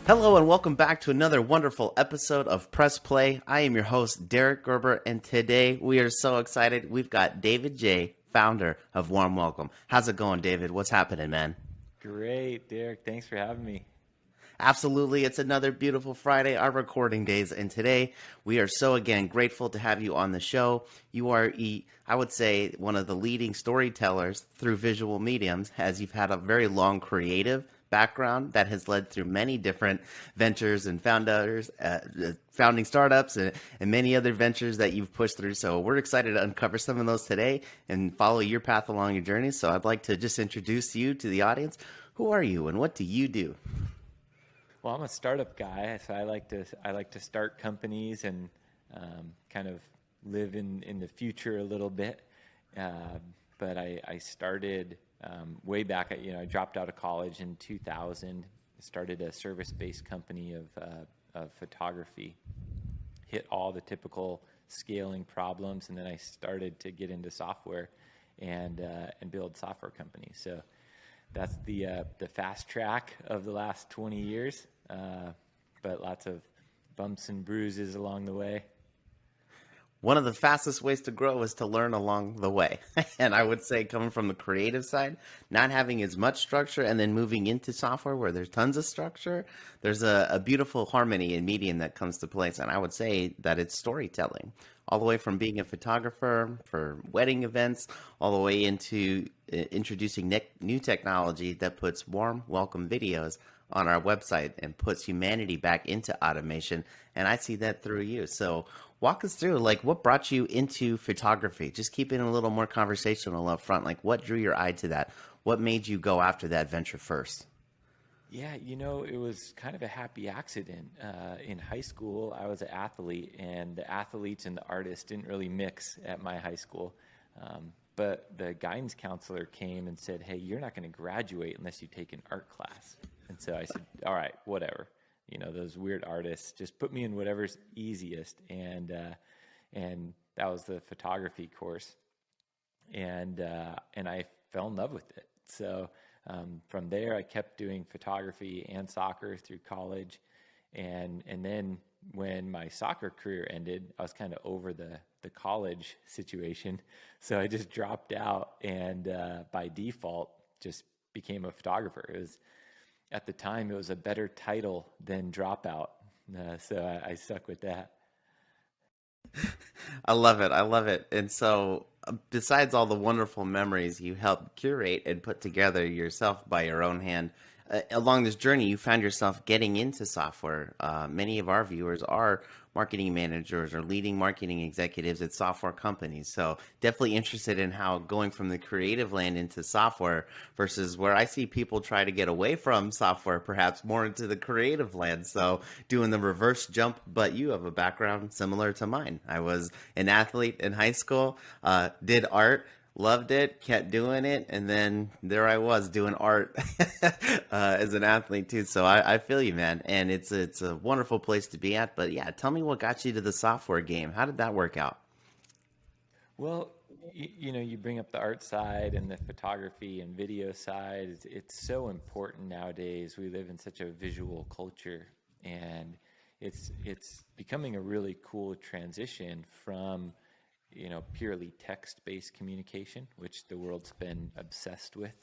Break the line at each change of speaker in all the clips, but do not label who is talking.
Hello and welcome back to another wonderful episode of Press Play. I am your host, Derek Gerber, and today we are so excited. We've got David J., founder of Warm Welcome. How's it going, David? What's happening, man?
Great, Derek. Thanks for having me.
Absolutely. It's another beautiful Friday, our recording days. And today we are so, again, grateful to have you on the show. You are, I would say, one of the leading storytellers through visual mediums, as you've had a very long creative background that has led through many different ventures and founding startups and many other ventures that you've pushed through. So we're excited to uncover some of those today and follow your path along your journey. So I'd like to just introduce you to the audience. Who are you and what do you do?
Well, I'm a startup guy, so I like to start companies and kind of live in the future a little bit. But I started way back. I dropped out of college in 2000. Started a service-based company of photography. Hit all the typical scaling problems, and then I started to get into software and build software companies. So that's the fast track of the last 20 years, but lots of bumps and bruises along the way.
One of the fastest ways to grow is to learn along the way. And I would say, coming from the creative side, not having as much structure and then moving into software where there's tons of structure, there's a beautiful harmony in medium that comes to place. And I would say that it's storytelling, all the way from being a photographer for wedding events, all the way into introducing new technology that puts warm, welcome videos on our website and puts humanity back into automation. And I see that through you. So walk us through, like, what brought you into photography? Just keeping it a little more conversational up front. Like, what drew your eye to that? What made you go after that venture first?
Yeah, it was kind of a happy accident. In high school, I was an athlete, and the athletes and the artists didn't really mix at my high school. But the guidance counselor came and said, "Hey, you're not going to graduate unless you take an art class." And so I said, "All right, whatever. Those weird artists, just put me in whatever's easiest." And that was the photography course, and I fell in love with it. So from there, I kept doing photography and soccer through college, and then when my soccer career ended, I was kind of over the college situation, so I just dropped out and by default just became a photographer. It was At the time, it was a better title than dropout, so I stuck with that.
I love it. I love it. And so, besides all the wonderful memories you helped curate and put together yourself by your own hand, along this journey, you found yourself getting into software. Many of our viewers are marketing managers or leading marketing executives at software companies. So, definitely interested in how going from the creative land into software versus where I see people try to get away from software, perhaps more into the creative land. So, doing the reverse jump, but you have a background similar to mine. I was an athlete in high school, did art, loved it, kept doing it, and then there I was doing art as an athlete too. So I feel you, man, and it's a wonderful place to be at. But yeah, tell me what got you to the software game. How did that work out?
Well, you bring up the art side and the photography and video side. It's so important nowadays. We live in such a visual culture, and it's becoming a really cool transition from purely text-based communication, which the world's been obsessed with,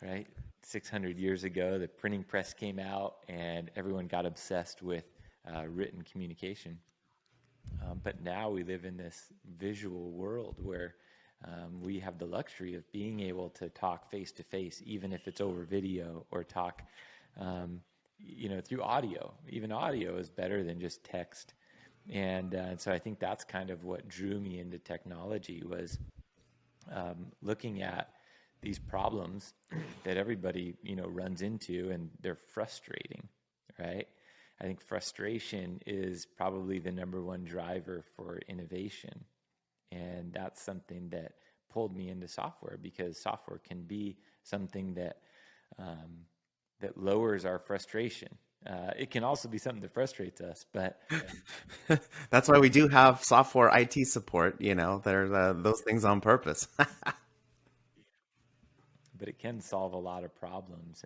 right? 600 years ago, the printing press came out, and everyone got obsessed with written communication. But now we live in this visual world where we have the luxury of being able to talk face to face, even if it's over video, or talk, through audio. Even audio is better than just text. And so I think that's kind of what drew me into technology, was looking at these problems that everybody runs into, and they're frustrating, right? I think frustration is probably the number one driver for innovation, and that's something that pulled me into software, because software can be something that that lowers our frustration. It can also be something that frustrates us, but
That's why we do have software IT support. There's those things on purpose.
but it can solve a lot of problems.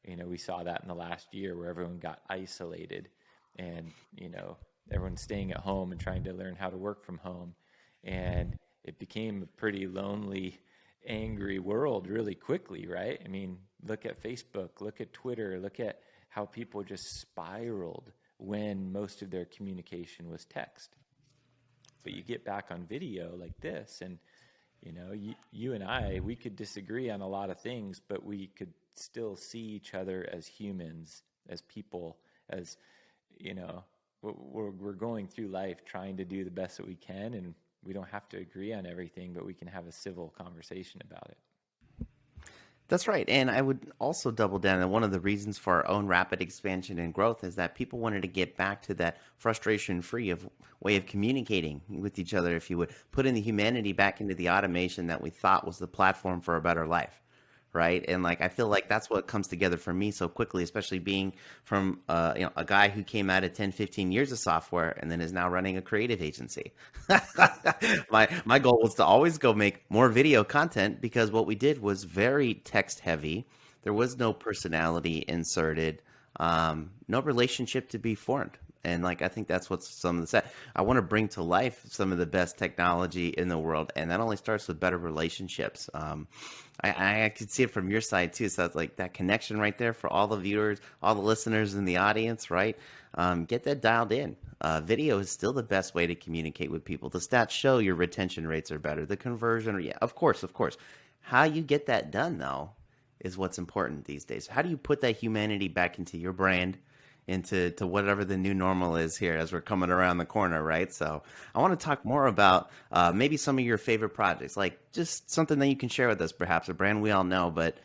We saw that in the last year where everyone got isolated and, everyone's staying at home and trying to learn how to work from home. And it became a pretty lonely, angry world really quickly, right? I mean, look at Facebook, look at Twitter, look at how people just spiraled when most of their communication was text. But you get back on video like this, and you and I, we could disagree on a lot of things, but we could still see each other as humans, as people, as we're going through life trying to do the best that we can, and we don't have to agree on everything, but we can have a civil conversation about it.
That's right. And I would also double down that one of the reasons for our own rapid expansion and growth is that people wanted to get back to that frustration free of way of communicating with each other, if you would, putting the humanity back into the automation that we thought was the platform for a better life. Right. And like, I feel like that's what comes together for me so quickly, especially being from, a guy who came out of 10, 15 years of software and then is now running a creative agency. My goal was to always go make more video content because what we did was very text heavy. There was no personality inserted, no relationship to be formed. And like, I think that's what's some of the set. I want to bring to life some of the best technology in the world, and that only starts with better relationships. I could see it from your side too. So it's like that connection right there for all the viewers, all the listeners in the audience, right? Get that dialed in. Video is still the best way to communicate with people. The stats show your retention rates are better. The conversion, yeah, of course, of course. How you get that done though is what's important these days. How do you put that humanity back into your brand, into whatever the new normal is here as we're coming around the corner, right? So I want to talk more about maybe some of your favorite projects, like just something that you can share with us, perhaps a brand we all know, but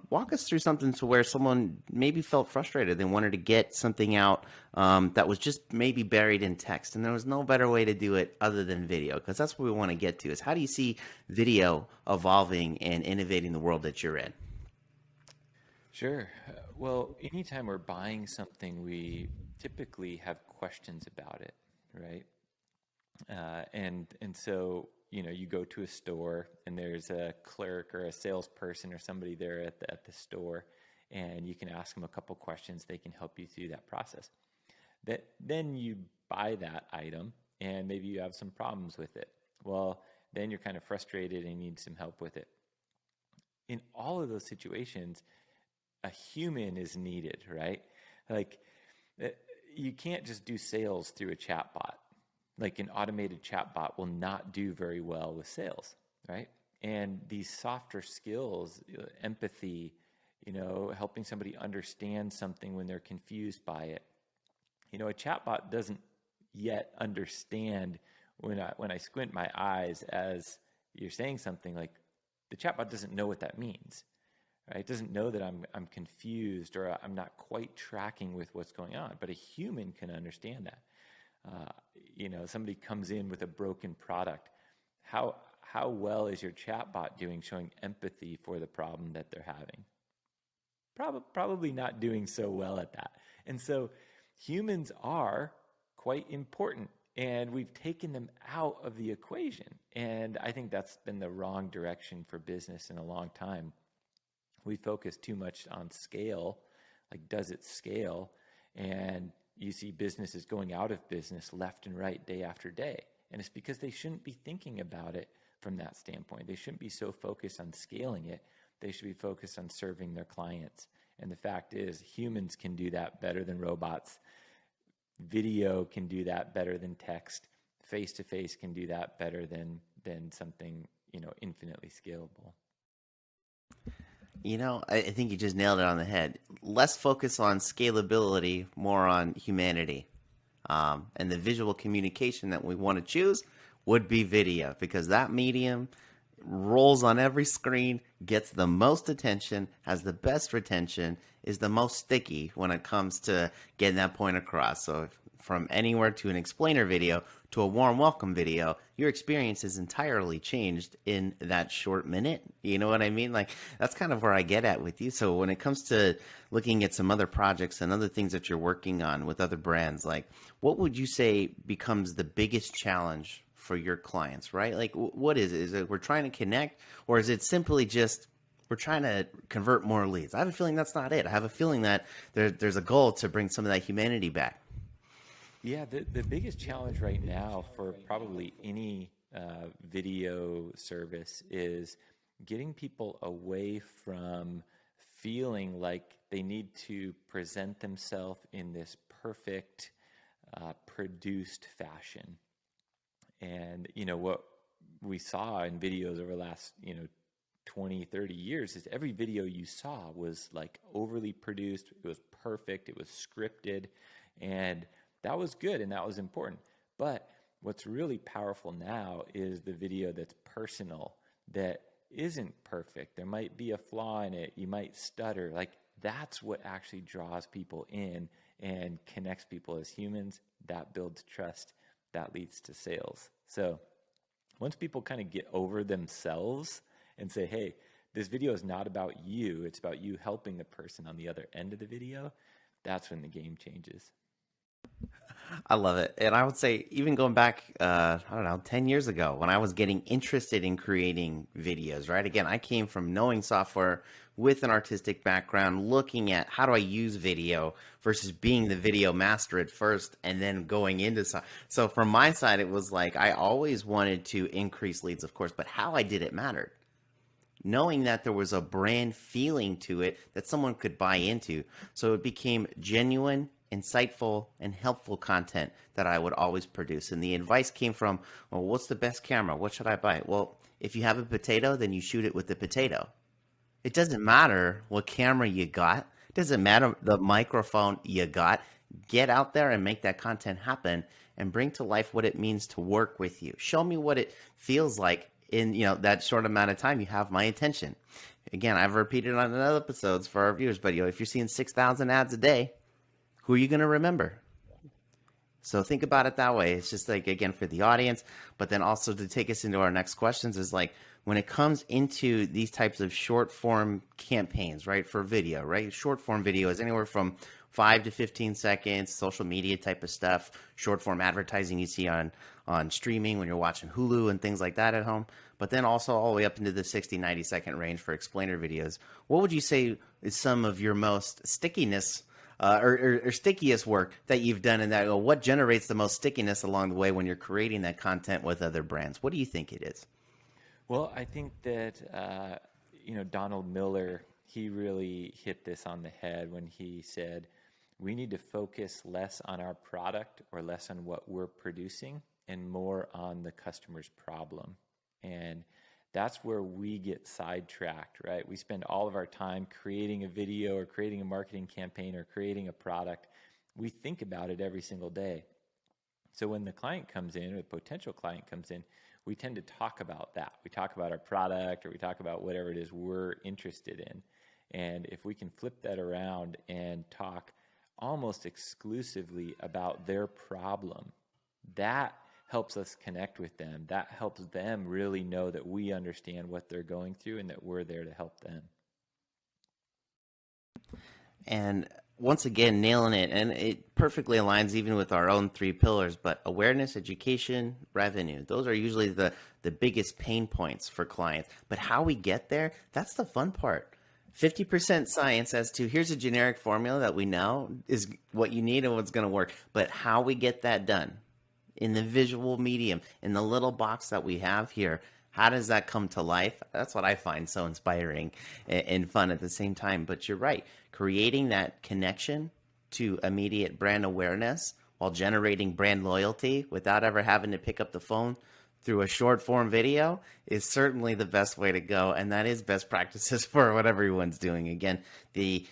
walk us through something to where someone maybe felt frustrated. They wanted to get something out that was just maybe buried in text, and there was no better way to do it other than video, because that's what we want to get to is how do you see video evolving and innovating the world that you're in?
Sure. Well, anytime we're buying something, we typically have questions about it, right? And so you go to a store and there's a clerk or a salesperson or somebody there at the store, and you can ask them a couple questions. They can help you through that process. Then you buy that item, and maybe you have some problems with it. Well, then you're kind of frustrated and need some help with it. In all of those situations, a human is needed, right? Like, you can't just do sales through a chatbot. Like, an automated chatbot will not do very well with sales, right? And these softer skills, empathy, helping somebody understand something when they're confused by it. A chatbot doesn't yet understand when I squint my eyes as you're saying something, like, the chatbot doesn't know what that means. Right? It doesn't know that I'm confused or I'm not quite tracking with what's going on, but a human can understand that. Somebody comes in with a broken product. How well is your chatbot doing showing empathy for the problem that they're having? Probably not doing so well at that. And so humans are quite important, and we've taken them out of the equation. And I think that's been the wrong direction for business in a long time. We focus too much on scale, like does it scale? And you see businesses going out of business left and right day after day. And it's because they shouldn't be thinking about it from that standpoint. They shouldn't be so focused on scaling it. They should be focused on serving their clients. And the fact is, humans can do that better than robots. Video can do that better than text. Face-to-face can do that better than something, infinitely scalable.
I think you just nailed it on the head. Less focus on scalability, more on humanity. And the visual communication that we want to choose would be video, because that medium rolls on every screen, gets the most attention, has the best retention, is the most sticky when it comes to getting that point across. So from anywhere to an explainer video to a warm welcome video, your experience is entirely changed in that short minute. You know what I mean? Like, that's kind of where I get at with you. So when it comes to looking at some other projects and other things that you're working on with other brands, like, what would you say becomes the biggest challenge for your clients, right? Like, what is it? Is it we're trying to connect, or is it simply just we're trying to convert more leads. I have a feeling that's not it. I have a feeling that there's a goal to bring some of that humanity back.
Yeah, the biggest challenge right now for probably any video service is getting people away from feeling like they need to present themselves in this perfect, produced fashion. And, what we saw in videos over the last, 20, 30 years is every video you saw was like overly produced. It was perfect. It was scripted. And that was good and that was important. But what's really powerful now is the video that's personal, that isn't perfect. There might be a flaw in it. You might stutter. Like that's what actually draws people in and connects people as humans. That builds trust. That leads to sales. So once people kind of get over themselves and say, hey, this video is not about you, it's about you helping the person on the other end of the video, that's when the game changes.
I love it. And I would say, even going back, I don't know, 10 years ago when I was getting interested in creating videos, right? Again, I came from knowing software with an artistic background, looking at how do I use video versus being the video master at first and then going into so from my side, it was like I always wanted to increase leads, of course, but how I did it mattered, knowing that there was a brand feeling to it that someone could buy into. So it became genuine, insightful, and helpful content that I would always produce. And the advice came from, well, what's the best camera? What should I buy? Well, if you have a potato, then you shoot it with the potato. It doesn't matter what camera you got. It doesn't matter the microphone you got. Get out there and make that content happen and bring to life what it means to work with you. Show me what it feels like in that short amount of time. You have my attention. Again, I've repeated on other episodes for our viewers, but if you're seeing 6,000 ads a day, who are you going to remember? So think about it that way. It's just like, again, for the audience, but then also to take us into our next questions is like, when it comes into these types of short form campaigns, right, for video, right? Short form video is anywhere from 5 to 15 seconds, social media type of stuff, short form advertising you see on streaming when you're watching Hulu and things like that at home, but then also all the way up into the 60, 90-second range for explainer videos. What would you say is some of your most stickiness or stickiest work that you've done in that? What generates the most stickiness along the way when you're creating that content with other brands? What do you think it is?
Well, I think that, Donald Miller, he really hit this on the head when he said, we need to focus less on our product or less on what we're producing and more on the customer's problem. And that's where we get sidetracked, right? We spend all of our time creating a video or creating a marketing campaign or creating a product. We think about it every single day. So when the client comes in, or the potential client comes in, we tend to talk about that. We talk about our product or we talk about whatever it is we're interested in. And if we can flip that around and talk almost exclusively about their problem, that helps us connect with them. That helps them really know that we understand what they're going through and that we're there to help them.
And once again, nailing it. And it perfectly aligns even with our own 3 pillars, but awareness, education, revenue. Those are usually the biggest pain points for clients. But how we get there, that's the fun part. 50% science as to here's a generic formula that we know is what you need and what's going to work. But how we get that done in the visual medium, in the little box that we have here, how does that come to life? That's what I find so inspiring and fun at the same time. But you're right. Creating that connection to immediate brand awareness while generating brand loyalty without ever having to pick up the phone through a short form video is certainly the best way to go. And that is best practices for what everyone's doing. Again, the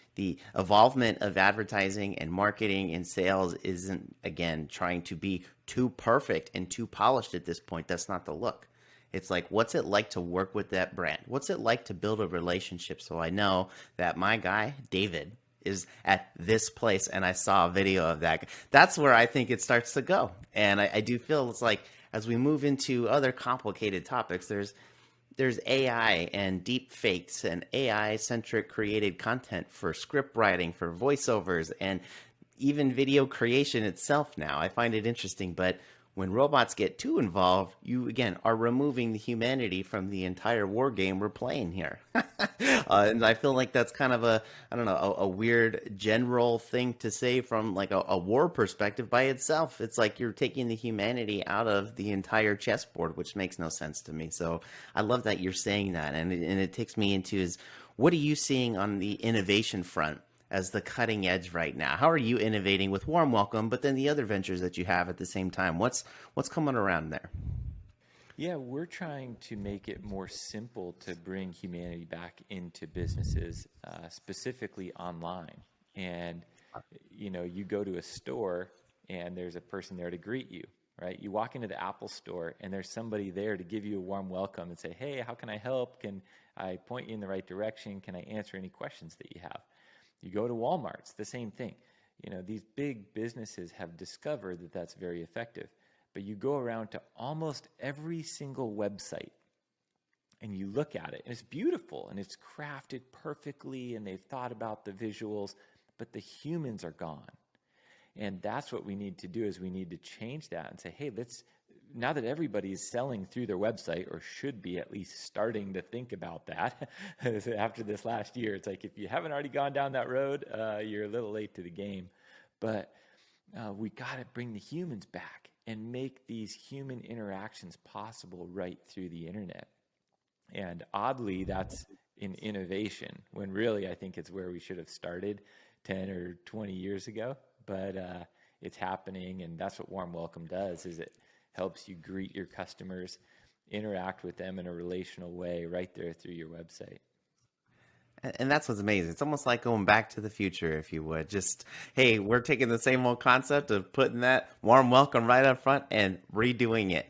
evolvement of advertising and marketing and sales isn't, again, trying to be too perfect and too polished at this point. That's not the look. It's like, what's it like to work with that brand? What's it like to build a relationship? So I know that my guy, David, is at this place and I saw a video of that. That's where I think it starts to go. And I do feel it's like, as we move into other complicated topics, there's AI and deep fakes and AI-centric created content for script writing, for voiceovers, and even video creation itself now. I find it interesting, but When robots get too involved, you again are removing the humanity from the entire war game we're playing here. And I feel like that's kind of a, I don't know, a weird general thing to say from like a war perspective by itself. It's like you're taking the humanity out of the entire chessboard, which makes no sense to me. So I love that you're saying that. And it takes me into is, what are you seeing on the innovation front as the cutting edge right now? How are you innovating with Warm Welcome, but then the other ventures that you have at the same time? What's coming around there?
Yeah, we're trying to make it more simple to bring humanity back into businesses, specifically online. And you go to a store and there's a person there to greet you, right? You walk into the Apple store and there's somebody there to give you a warm welcome and say, "Hey, how can I help? Can I point you in the right direction? Can I answer any questions that you have?" You go to Walmart, it's the same thing. These big businesses have discovered that that's very effective. But you go around to almost every single website and you look at it, and it's beautiful and it's crafted perfectly and they've thought about the visuals, but the humans are gone. And that's what we need to do, is we need to change that and say, hey, now that everybody is selling through their website, or should be at least starting to think about that after this last year, it's like, if you haven't already gone down that road, you're a little late to the game. But we got to bring the humans back and make these human interactions possible right through the internet. And oddly, that's an innovation, when really I think it's where we should have started 10 or 20 years ago. But it's happening, and that's what Warm Welcome does, is it helps you greet your customers, interact with them in a relational way right there through your website.
And that's what's amazing. It's almost like going back to the future, if you would. Just, hey, we're taking the same old concept of putting that warm welcome right up front and redoing it.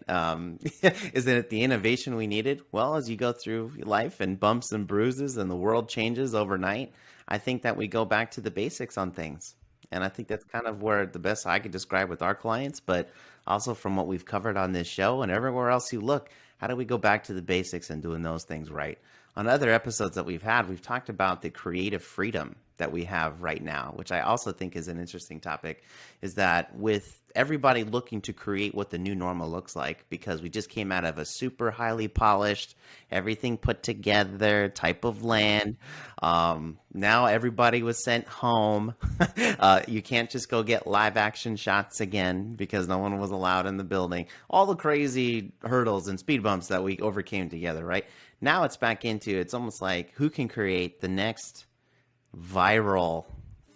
Isn't it the innovation we needed? Well, as you go through life and bumps and bruises and the world changes overnight, I think that we go back to the basics on things. And I think that's kind of where the best I could describe with our clients, but also from what we've covered on this show and everywhere else you look, how do we go back to the basics and doing those things right? On other episodes that we've had, we've talked about the creative freedom that we have right now, which I also think is an interesting topic, is that with everybody looking to create what the new normal looks like, because we just came out of a super highly polished, everything put together type of land. Now everybody was sent home. You can't just go get live action shots again because no one was allowed in the building. All the crazy hurdles and speed bumps that we overcame together, right? Now it's back into, it's almost like, who can create the next viral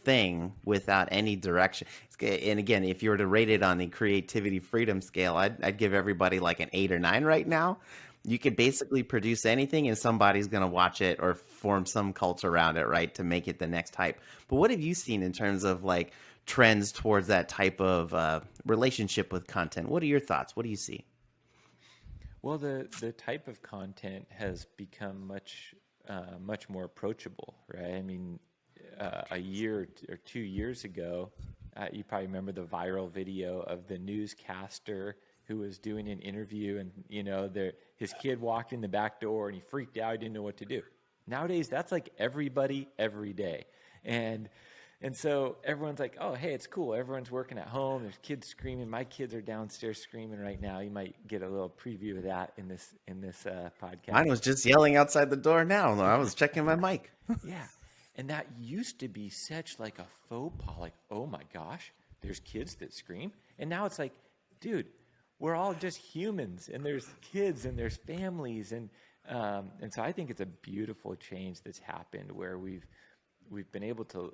thing without any direction? And again, if you were to rate it on the creativity freedom scale, I'd give everybody like an 8 or 9 right now. You could basically produce anything and somebody's going to watch it or form some cult around it, right, to make it the next hype. But what have you seen in terms of like trends towards that type of relationship with content? What are your thoughts? What do you see?
Well, the type of content has become much more approachable, right? I mean, a year or 2 years ago, you probably remember the viral video of the newscaster who was doing an interview, and his kid walked in the back door and he freaked out, he didn't know what to do. Nowadays, that's like everybody every day, and so everyone's like, oh, hey, it's cool. Everyone's working at home. There's kids screaming. My kids are downstairs screaming right now. You might get a little preview of that in this podcast.
Mine was just yelling outside the door now. I was checking my mic.
Yeah. And that used to be such like a faux pas, like, oh my gosh, there's kids that scream. And now it's like, dude, we're all just humans, and there's kids and there's families. And so I think it's a beautiful change that's happened, where we've been able to,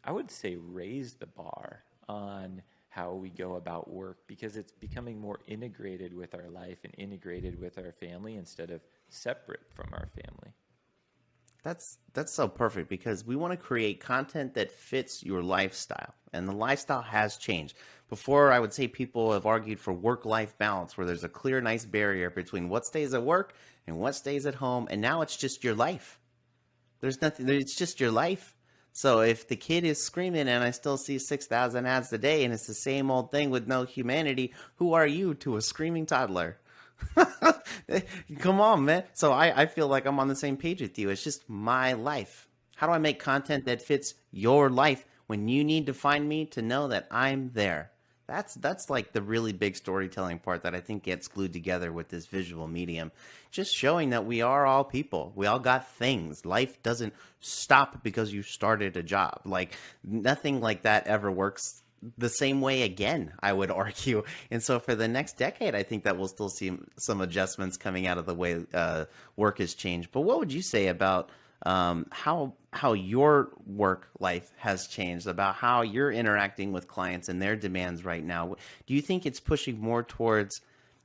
I would say, raise the bar on how we go about work, because it's becoming more integrated with our life and integrated with our family instead of separate from our family.
That's so perfect, because we want to create content that fits your lifestyle, and the lifestyle has changed. Before, I would say people have argued for work-life balance, where there's a clear, nice barrier between what stays at work and what stays at home, and now it's just your life. There's nothing, it's just your life. So if the kid is screaming and I still see 6,000 ads a day and it's the same old thing with no humanity, who are you to a screaming toddler? Come on, man. So I feel like I'm on the same page with you. It's just my life. How do I make content that fits your life when you need to find me to know that I'm there? That's like the really big storytelling part that I think gets glued together with this visual medium. Just showing that we are all people. We all got things. Life doesn't stop because you started a job. Like nothing like that ever works the same way again, I would argue. And so for the next decade, I think that we'll still see some adjustments coming out of the way work has changed. But what would you say about how your work life has changed, about how you're interacting with clients and their demands right now? Do you think it's pushing more towards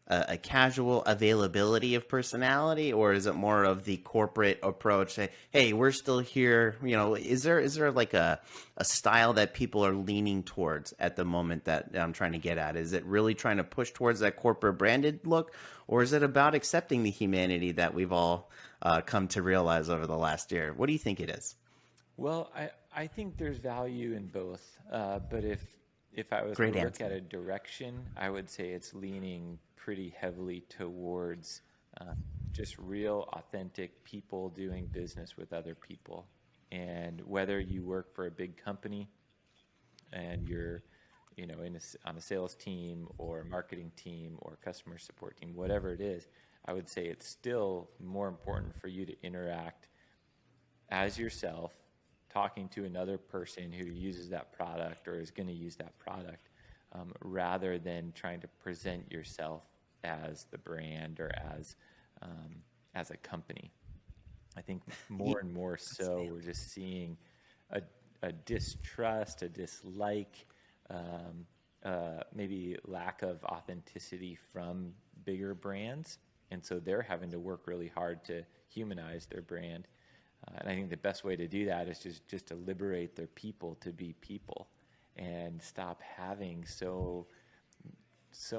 a casual availability of personality, or is it more of the corporate approach? Say, hey, we're still here. You know, is there like a style that people are leaning towards at the moment that I'm trying to get at? Is it really trying to push towards that corporate branded look, or is it about accepting the humanity that we've all come to realize over the last year? What do you think it is?
Well, I think there's value in both, but if I was to
Great
look
answer.
at a direction, I would say it's leaning pretty heavily towards uh, just real, authentic people doing business with other people. And whether you work for a big company and you're, on a sales team or a marketing team or customer support team, whatever it is, I would say it's still more important for you to interact as yourself, talking to another person who uses that product or is going to use that product, rather than trying to present yourself as the brand or as a company. I think more and more so, we're just seeing a, a distrust, a dislike, maybe lack of authenticity from bigger brands. And so they're having to work really hard to humanize their brand. And I think the best way to do that is just to liberate their people to be people and stop having so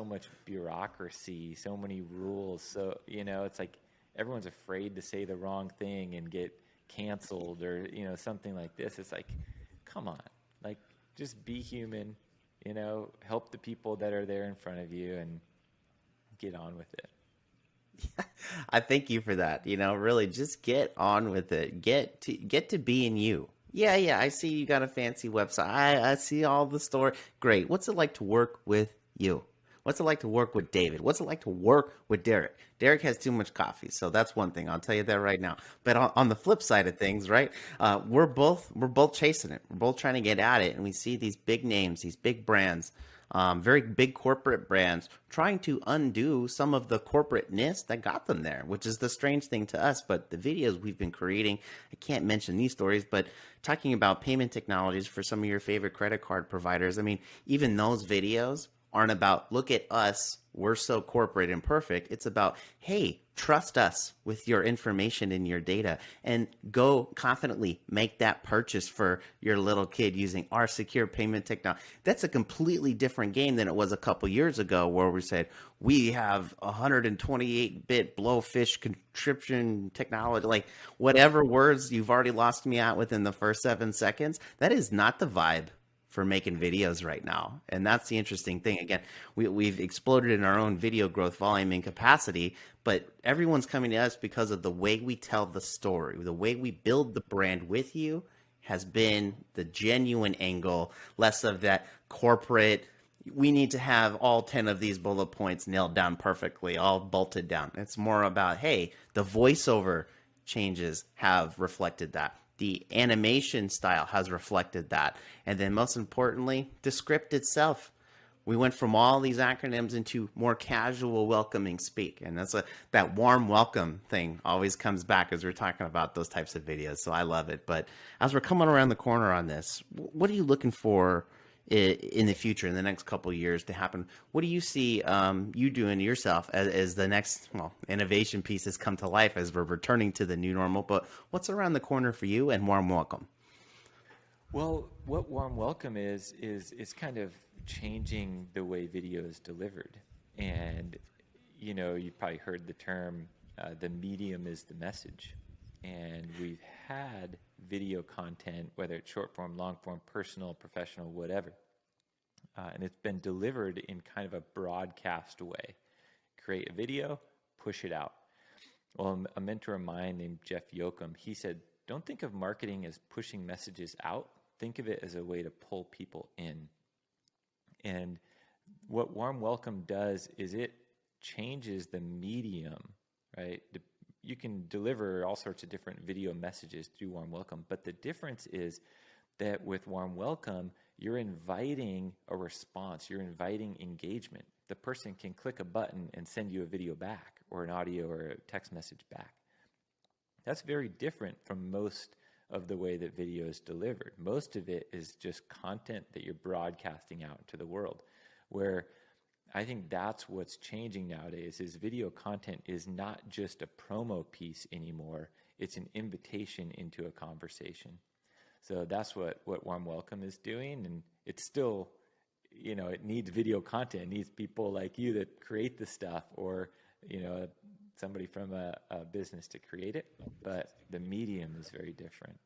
much bureaucracy, so many rules. So, it's like everyone's afraid to say the wrong thing and get canceled or, something like this. It's like, come on, like just be human, help the people that are there in front of you and get on with it.
I thank you for that. You know, really just get on with it. Get to being you. Yeah, yeah. I see you got a fancy website. I see all the story. Great. What's it like to work with you? What's it like to work with David? What's it like to work with Derek? Derek has too much coffee, so that's one thing. I'll tell you that right now. But on the flip side of things, right? We're both chasing it. We're both trying to get at it, and we see these big names, these big brands, very big corporate brands trying to undo some of the corporateness that got them there, which is the strange thing to us. But the videos we've been creating, I can't mention these stories, but talking about payment technologies for some of your favorite credit card providers, I mean, even those videos aren't about look at us, we're so corporate and perfect. It's about, hey, trust us with your information and your data and go confidently make that purchase for your little kid using our secure payment technology. That's a completely different game than it was a couple years ago, where we said we have 128-bit blowfish encryption technology, like whatever words you've already lost me at within the first 7 seconds. That is not the vibe for making videos right now. And that's the interesting thing. Again, we've exploded in our own video growth, volume, and capacity, but everyone's coming to us because of the way we tell the story, the way we build the brand with you has been the genuine angle, less of that corporate. We need to have all 10 of these bullet points nailed down perfectly, all bolted down. It's more about, hey, the voiceover changes have reflected that. The animation style has reflected that. And then most importantly, the script itself. We went from all these acronyms into more casual welcoming speak. And that warm welcome thing always comes back as we're talking about those types of videos. So I love it. But as we're coming around the corner on this, what are you looking for in the future, in the next couple of years to happen? What do you see you doing yourself as the next innovation pieces come to life as we're returning to the new normal? But what's around the corner for you, and warm welcome?
Well, what warm welcome is kind of changing the way video is delivered. And you've probably heard the term, the medium is the message. And we've had video content, whether it's short form, long form, personal, professional, whatever. And it's been delivered in kind of a broadcast way. Create a video, push it out. Well, a mentor of mine named Jeff Yoakum, he said, don't think of marketing as pushing messages out. Think of it as a way to pull people in. And what Warm Welcome does is it changes the medium, right? You can deliver all sorts of different video messages through Warm Welcome, but the difference is that with Warm Welcome, you're inviting a response, you're inviting engagement. The person can click a button and send you a video back, or an audio or a text message back. That's very different from most of the way that video is delivered. Most of it is just content that you're broadcasting out into the world, where I think that's what's changing nowadays is video content is not just a promo piece anymore. It's an invitation into a conversation. So that's what Warm Welcome is doing. And it's still, it needs video content. It needs people like you that create the stuff, or, somebody from a business to create it. But the medium is very different.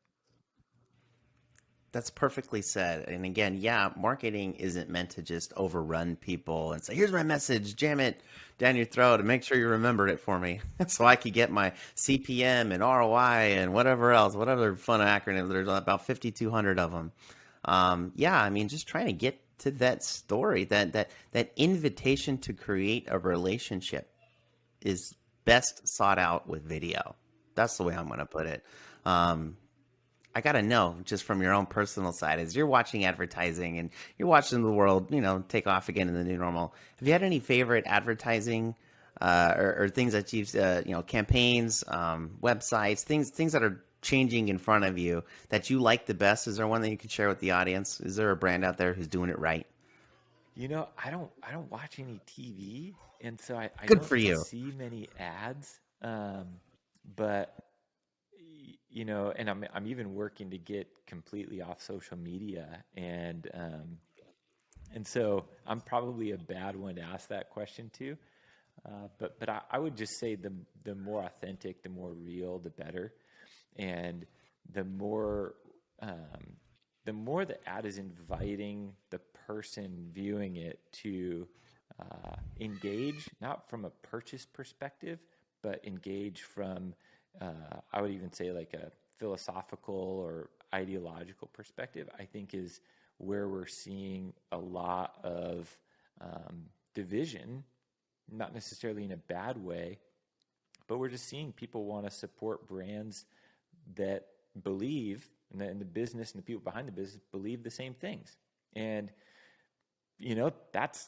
That's perfectly said. And again, yeah, marketing isn't meant to just overrun people and say, here's my message, jam it down your throat and make sure you remember it for me so I could get my CPM and ROI and whatever else, whatever fun acronym. There's about 5,200 of them. Yeah, I mean, just trying to get to that story, that invitation to create a relationship is best sought out with video. That's the way I'm going to put it. I got to know, just from your own personal side, as you're watching advertising and you're watching the world, take off again in the new normal. Have you had any favorite advertising or things that you've, campaigns, websites, things that are changing in front of you that you like the best? Is there one that you could share with the audience? Is there a brand out there who's doing it right?
I don't watch any TV, and so I
Good
don't
for you.
see many ads. But and I'm even working to get completely off social media, and so I'm probably a bad one to ask that question to. But I would just say the more authentic, the more real, the better, and the more the ad is inviting the person viewing it to engage, not from a purchase perspective, but engage from I would even say like a philosophical or ideological perspective, I think is where we're seeing a lot of division, not necessarily in a bad way, but we're just seeing people want to support brands that believe, and the business and the people behind the business believe the same things. And, that's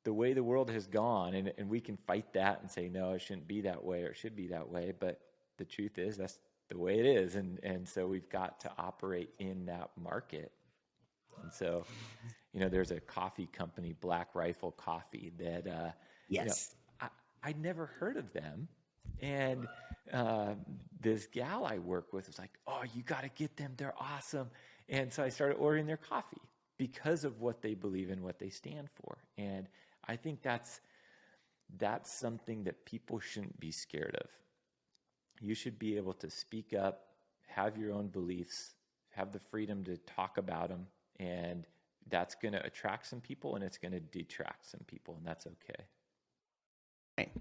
the way the world has gone. And we can fight that and say, no, it shouldn't be that way, or it should be that way. But the truth is that's the way it is. And so we've got to operate in that market. And so, there's a coffee company, Black Rifle Coffee, that,
Yes.
I'd never heard of them. And this gal I work with was like, oh, you got to get them. They're awesome. And so I started ordering their coffee because of what they believe in, what they stand for. And I think that's something that people shouldn't be scared of. You should be able to speak up, have your own beliefs, have the freedom to talk about them. And that's going to attract some people, and it's going to detract some people. And that's okay.
Right.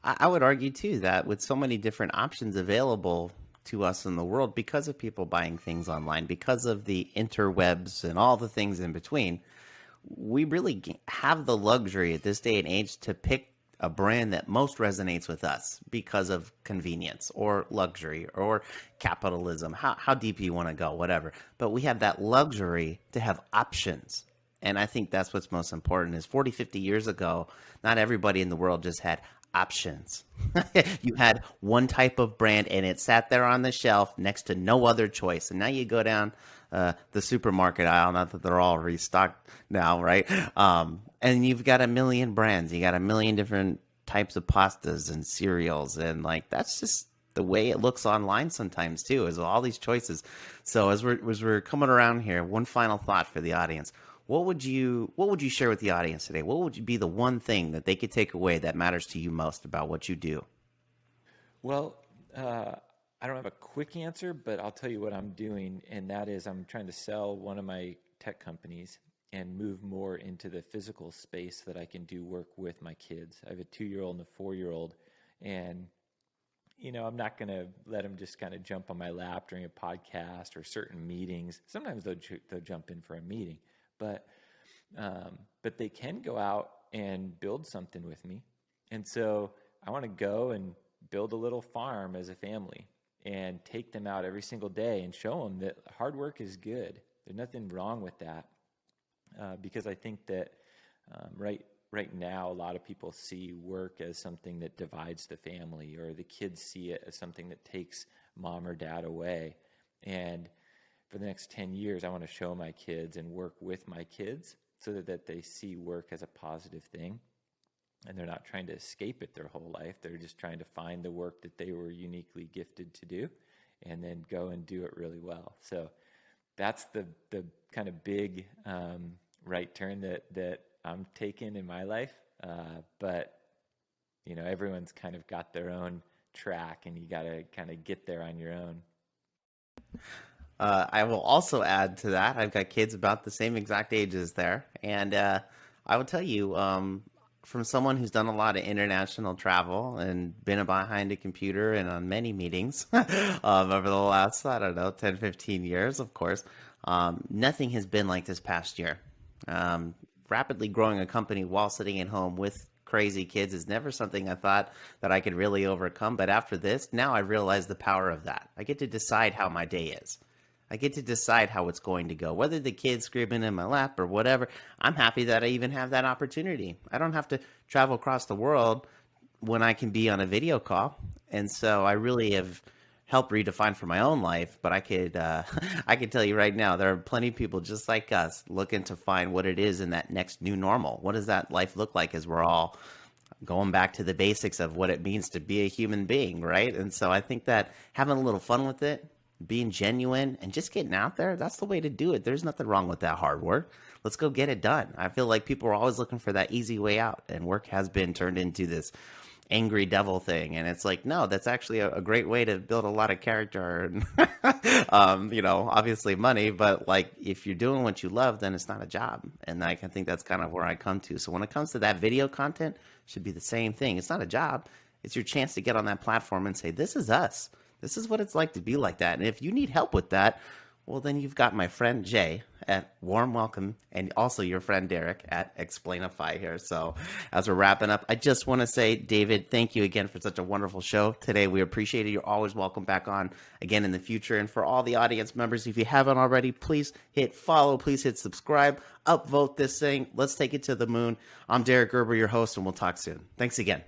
I would argue too that with so many different options available to us in the world, because of people buying things online, because of the interwebs and all the things in between, we really have the luxury at this day and age to pick a brand that most resonates with us because of convenience or luxury or capitalism, how deep you want to go, whatever. But we have that luxury to have options. And I think that's what's most important is 40, 50 years ago, not everybody in the world just had options. You had one type of brand and it sat there on the shelf next to no other choice. And now you go down the supermarket aisle, not that they're all restocked now, right? And you've got a million brands. You got a million different types of pastas and cereals. And like, that's just the way it looks online sometimes too, is all these choices. So as we're coming around here, one final thought for the audience. What would you share with the audience today? What would be the one thing that they could take away that matters to you most about what you do?
Well, I don't have a quick answer, but I'll tell you what I'm doing, and that is I'm trying to sell one of my tech companies and move more into the physical space that I can do work with my kids. I have a 2-year-old and a 4-year-old, and I'm not going to let them just kind of jump on my lap during a podcast or certain meetings. Sometimes they'll jump in for a meeting, but but they can go out and build something with me. And so I want to go and build a little farm as a family and take them out every single day and show them that hard work is good. There's nothing wrong with that. Because I think that right now, a lot of people see work as something that divides the family, or the kids see it as something that takes mom or dad away. And for the next 10 years, I want to show my kids and work with my kids so that they see work as a positive thing. And they're not trying to escape it their whole life. They're just trying to find the work that they were uniquely gifted to do and then go and do it really well. So that's the kind of big right turn that I'm taking in my life. But, everyone's kind of got their own track, and you got to kind of get there on your own.
I will also add to that, I've got kids about the same exact ages there. And I will tell you, from someone who's done a lot of international travel and been behind a computer and on many meetings over the last, I don't know, 10, 15 years, of course, nothing has been like this past year. Rapidly growing a company while sitting at home with crazy kids is never something I thought that I could really overcome. But after this, now I realize the power of that. I get to decide how my day is. I get to decide how it's going to go, whether the kid's screaming in my lap or whatever. I'm happy that I even have that opportunity. I don't have to travel across the world when I can be on a video call. And so I really have helped redefine for my own life. But I could, I can tell you right now, there are plenty of people just like us looking to find what it is in that next new normal. What does that life look like as we're all going back to the basics of what it means to be a human being, right? And so I think that having a little fun with it, being genuine, and just getting out there, that's the way to do it. There's nothing wrong with that hard work. Let's go get it done. I feel like people are always looking for that easy way out, and work has been turned into this angry devil thing. And it's like, no, that's actually a great way to build a lot of character and, obviously money. But like, if you're doing what you love, then it's not a job. And I can think that's kind of where I come to. So when it comes to that video content, it should be the same thing. It's not a job. It's your chance to get on that platform and say, this is us. This is what it's like to be like that. And if you need help with that, well, then you've got my friend Jay at Warm Welcome, and also your friend Derek at Explainify here. So as we're wrapping up, I just want to say, David, thank you again for such a wonderful show today. We appreciate it. You're always welcome back on again in the future. And for all the audience members, if you haven't already, please hit follow, please hit subscribe, upvote this thing. Let's take it to the moon. I'm Derek Gerber, your host, and we'll talk soon. Thanks again.